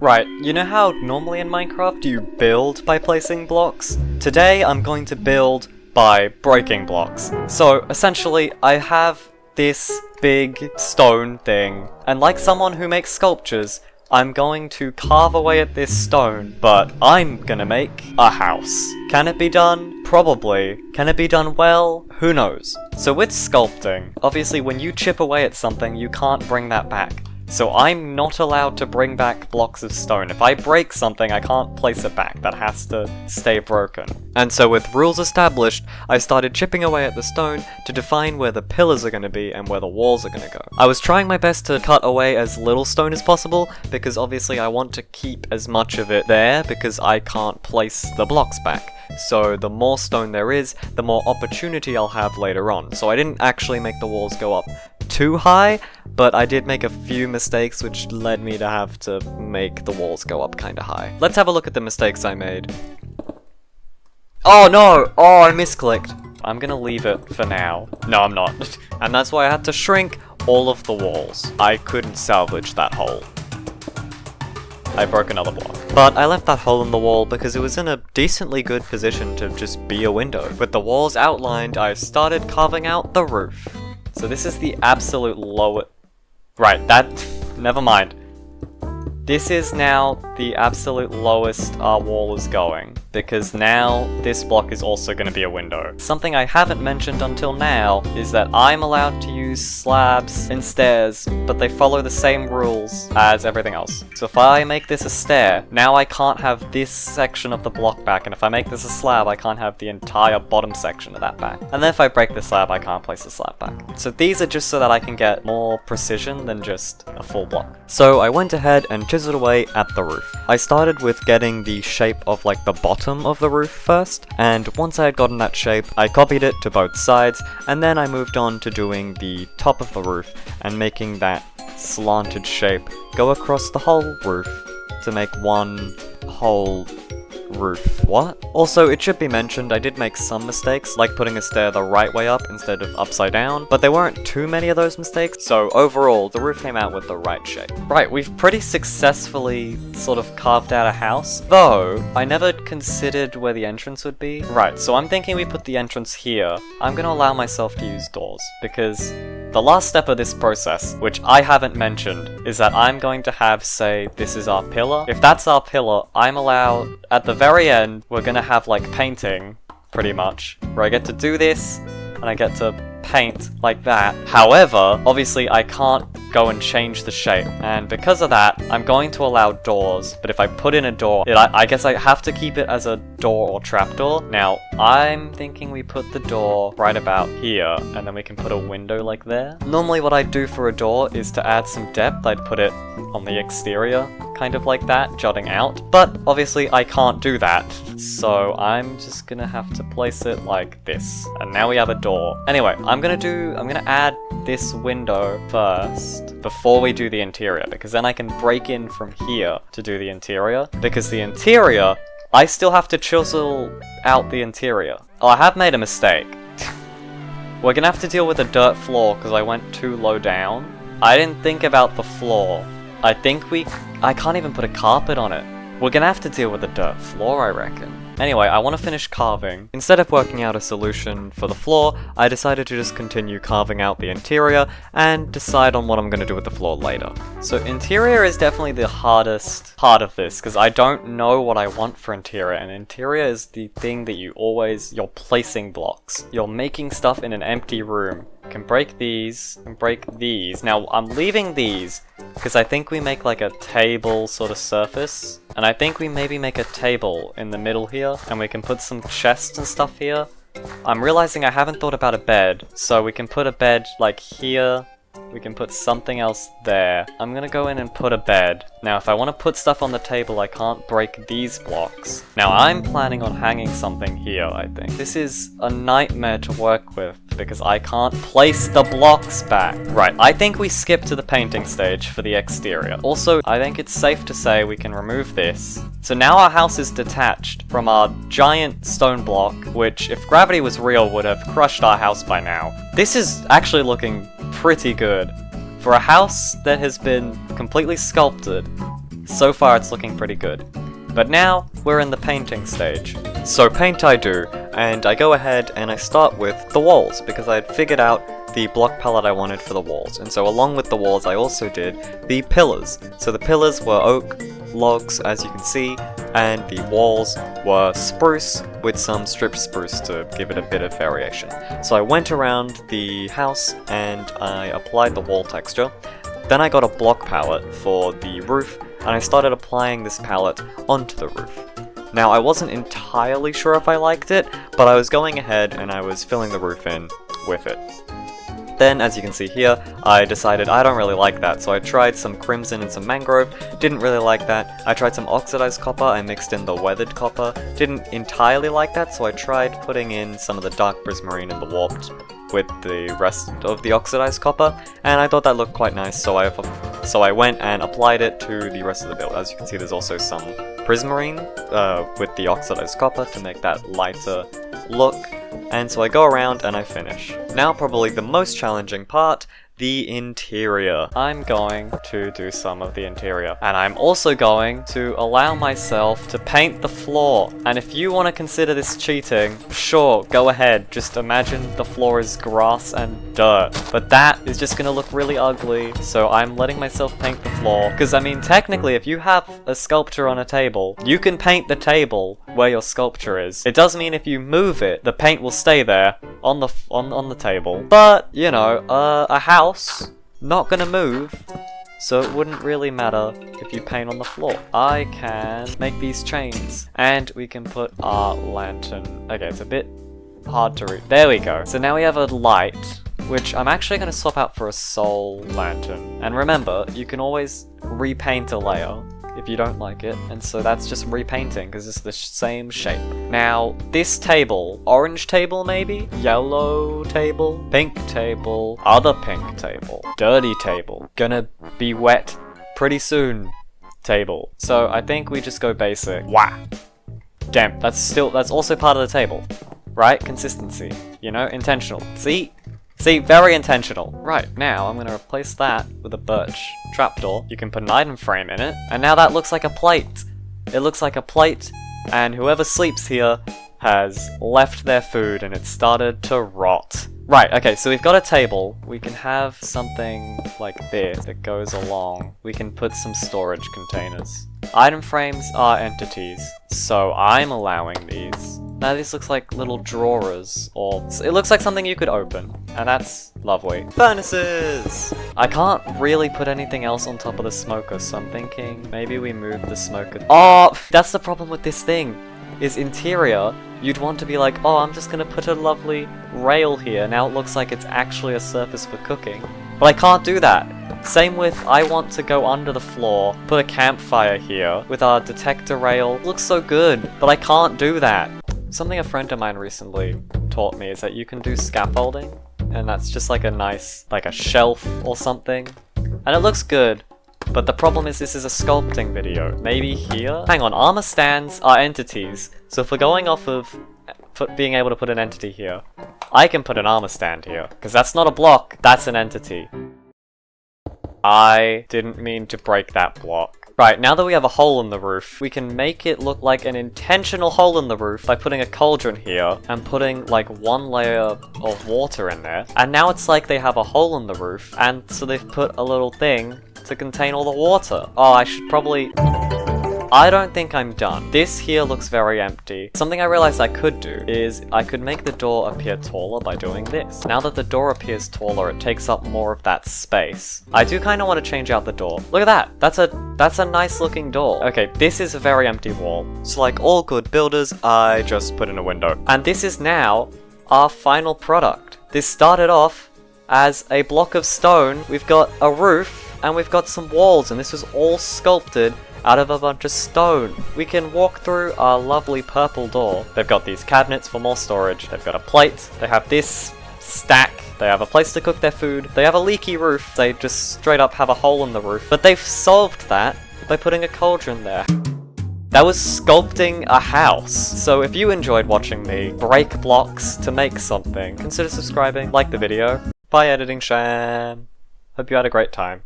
Right, you know how normally in Minecraft you build by placing blocks? Today I'm going to build by breaking blocks. So essentially I have this big stone thing, and like someone who makes sculptures, I'm going to carve away at this stone, but I'm gonna make a house. Can it be done? Probably. Can it be done well? Who knows? So with sculpting, obviously when you chip away at something, you can't bring that back. So I'm not allowed to bring back blocks of stone. If I break something, I can't place it back. That has to stay broken. And so with rules established, I started chipping away at the stone to define where the pillars are going to be and where the walls are going to go. I was trying my best to cut away as little stone as possible, because obviously I want to keep as much of it there, because I can't place the blocks back. So the more stone there is, the more opportunity I'll have later on. So I didn't actually make the walls go up too high, but I did make a few mistakes which led me to have to make the walls go up kinda high. Let's have a look at the mistakes I made. Oh no! Oh, I misclicked. I'm gonna leave it for now. No, I'm not. And that's why I had to shrink all of the walls. I couldn't salvage that hole. I broke another block. But I left that hole in the wall because it was in a decently good position to just be a window. With the walls outlined, I started carving out the roof. So this is the absolute lowest... Right, never mind. This is now the absolute lowest our wall is going, because now this block is also going to be a window. Something I haven't mentioned until now is that I'm allowed to use slabs and stairs, but they follow the same rules as everything else. So if I make this a stair, now I can't have this section of the block back, and if I make this a slab, I can't have the entire bottom section of that back. And then if I break the slab, I can't place the slab back. So these are just so that I can get more precision than just a full block. So I went ahead and chiseled away at the roof. I started with getting the shape of like the bottom of the roof first, and once I had gotten that shape, I copied it to both sides, and then I moved on to doing the top of the roof and making that slanted shape go across the whole roof to make one whole roof. What? Also, it should be mentioned, I did make some mistakes, like putting a stair the right way up instead of upside down, but there weren't too many of those mistakes, so overall, the roof came out with the right shape. Right, we've pretty successfully sort of carved out a house, though I never considered where the entrance would be. Right, so I'm thinking we put the entrance here. I'm gonna allow myself to use doors, because the last step of this process, which I haven't mentioned, is that I'm going to have, say, this is our pillar. If that's our pillar, I'm allowed, at the very end, we're gonna have like painting, pretty much, where I get to do this, and I get to paint like that. However, obviously I can't go and change the shape, and because of that, I'm going to allow doors, but if I put in a door, I guess I have to keep it as a door or trapdoor. Now, I'm thinking we put the door right about here, and then we can put a window like there. Normally what I'd do for a door is to add some depth, I'd put it on the exterior, kind of like that, jutting out, but obviously I can't do that, so I'm just gonna have to place it like this, and now we have a door. Anyway, I'm gonna add this window first, before we do the interior, because then I can break in from here to do the interior, because the interior, I still have to chisel out the interior. Oh, I have made a mistake. We're gonna have to deal with a dirt floor, because I went too low down. I didn't think about the floor. I can't even put a carpet on it. We're gonna have to deal with a dirt floor, I reckon. Anyway, I want to finish carving. Instead of working out a solution for the floor, I decided to just continue carving out the interior and decide on what I'm going to do with the floor later. So interior is definitely the hardest part of this, because I don't know what I want for interior, and interior is the thing that you're placing blocks. You're making stuff in an empty room. You can break these, and break these. Now, I'm leaving these, because I think we make like a table sort of surface. And I think we maybe make a table in the middle here, and we can put some chests and stuff here. I'm realizing I haven't thought about a bed, so we can put a bed like here. We can put something else there. I'm gonna go in and put a bed. Now, if I want to put stuff on the table, I can't break these blocks. Now, I'm planning on hanging something here, I think. This is a nightmare to work with, because I can't place the blocks back. Right, I think we skip to the painting stage for the exterior. Also, I think it's safe to say we can remove this. So now our house is detached from our giant stone block, which, if gravity was real, would have crushed our house by now. This is actually looking pretty good. For a house that has been completely sculpted, So far it's looking pretty good. But now, we're in the painting stage. So paint I do, and I go ahead and I start with the walls, because I had figured out the block palette I wanted for the walls. And so along with the walls I also did the pillars. So the pillars were oak logs, as you can see, and the walls were spruce with some stripped spruce to give it a bit of variation. So I went around the house and I applied the wall texture. Then I got a block palette for the roof, and I started applying this palette onto the roof. Now, I wasn't entirely sure if I liked it, but I was going ahead and I was filling the roof in with it. Then, as you can see here, I decided I don't really like that, so I tried some crimson and some mangrove, didn't really like that. I tried some oxidized copper, I mixed in the weathered copper, didn't entirely like that, so I tried putting in some of the dark prismarine and the warped with the rest of the oxidized copper, and I thought that looked quite nice, so I went and applied it to the rest of the build. As you can see, there's also some prismarine with the oxidized copper to make that lighter look, and so I go around and I finish. Now probably the most challenging part, the interior. I'm going to do some of the interior, and I'm also going to allow myself to paint the floor. And if you want to consider this cheating, sure, go ahead. Just imagine the floor is grass and dirt, but that is just gonna look really ugly, so I'm letting myself paint the floor. Because I mean, technically, if you have a sculpture on a table, you can paint the table where your sculpture is. It does mean if you move it, the paint will stay there on the table. But you know, a house not gonna move, so it wouldn't really matter if you paint on the floor. I can make these chains, and we can put our lantern. Okay, it's a bit hard to read. There we go. So now we have a light, which I'm actually going to swap out for a soul lantern. And remember, you can always repaint a layer if you don't like it, and so that's just repainting because it's the same shape. Now, this table, orange table maybe, yellow table, pink table, other pink table, dirty table, gonna be wet pretty soon table. So I think we just go basic. Wow. Damn, that's also part of the table, right? Consistency, you know, intentional. See, very intentional. Right, now I'm gonna replace that with a birch trapdoor. You can put an item frame in it, and now that looks like a plate. It looks like a plate, and whoever sleeps here has left their food and it started to rot. Right, okay, so we've got a table. We can have something like this that goes along. We can put some storage containers. Item frames are entities, so I'm allowing these. Now this looks like little drawers, or it looks like something you could open, and that's lovely. Furnaces! I can't really put anything else on top of the smoker, so I'm thinking maybe we move the smoker. Oh, that's the problem with this thing, is interior, you'd want to be like, oh, I'm just gonna put a lovely rail here, now it looks like it's actually a surface for cooking. But I can't do that. Same with, I want to go under the floor, put a campfire here with our detector rail. It looks so good, but I can't do that. Something a friend of mine recently taught me is that you can do scaffolding, and that's just like a nice, like a shelf or something, and it looks good, but the problem is this is a sculpting video. Maybe here? Hang on, armor stands are entities, so if we're going off of being able to put an entity here, I can put an armor stand here, because that's not a block, that's an entity. I didn't mean to break that block. Right, now that we have a hole in the roof, we can make it look like an intentional hole in the roof by putting a cauldron here and putting like one layer of water in there. And now it's like they have a hole in the roof, and so they've put a little thing to contain all the water. Oh, I should probably... I don't think I'm done. This here looks very empty. Something I realized I could do is I could make the door appear taller by doing this. Now that the door appears taller, it takes up more of that space. I do kind of want to change out the door. Look at that. That's a nice looking door. Okay, this is a very empty wall. So like all good builders, I just put in a window. And this is now our final product. This started off as a block of stone. We've got a roof and we've got some walls, and this was all sculpted out of a bunch of stone. We can walk through our lovely purple door. They've got these cabinets for more storage. They've got a plate. They have this stack. They have a place to cook their food. They have a leaky roof. They just straight up have a hole in the roof. But they've solved that by putting a cauldron there. That was sculpting a house. So if you enjoyed watching me break blocks to make something, consider subscribing, like the video. Bye editing Sham. Hope you had a great time.